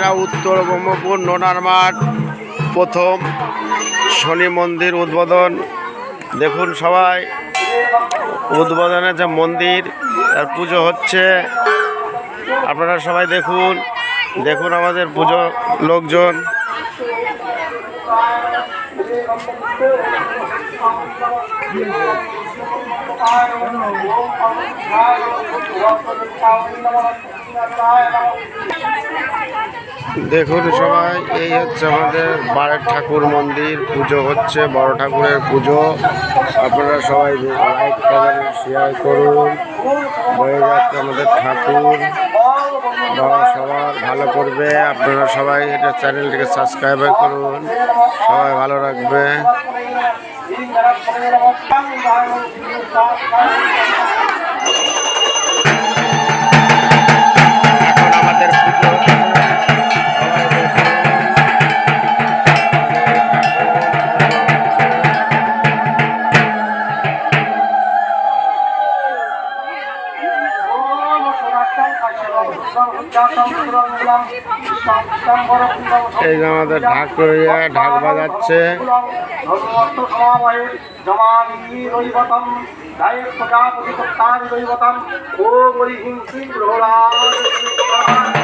এটা উত্তর ব্রহ্মপুর নোনার মাঠ প্রথম শনি মন্দির উদ্বোধন। দেখুন সবাই, উদ্বোধনের যে মন্দির তার পুজো হচ্ছে। আপনারা সবাই দেখুন, দেখুন আমাদের পুজো লোকজন। দেখুন সবাই, এই হচ্ছে আমাদের বারের ঠাকুর মন্দির, পুজো হচ্ছে, বড় ঠাকুরের পুজো। আপনারা সবাই লাইক কমেন্ট শেয়ার করুন। হয়ে যাচ্ছে আমাদের ঠাকুর, বাবা সবার ভালো করবে। আপনারা সবাই এটা চ্যানেলটিকে সাবস্ক্রাইব করুন, সবাই ভালো রাখবে। এই যে আমাদের ঢাকুরিয়া ঢাক বাজাচ্ছে। প্রজাপতি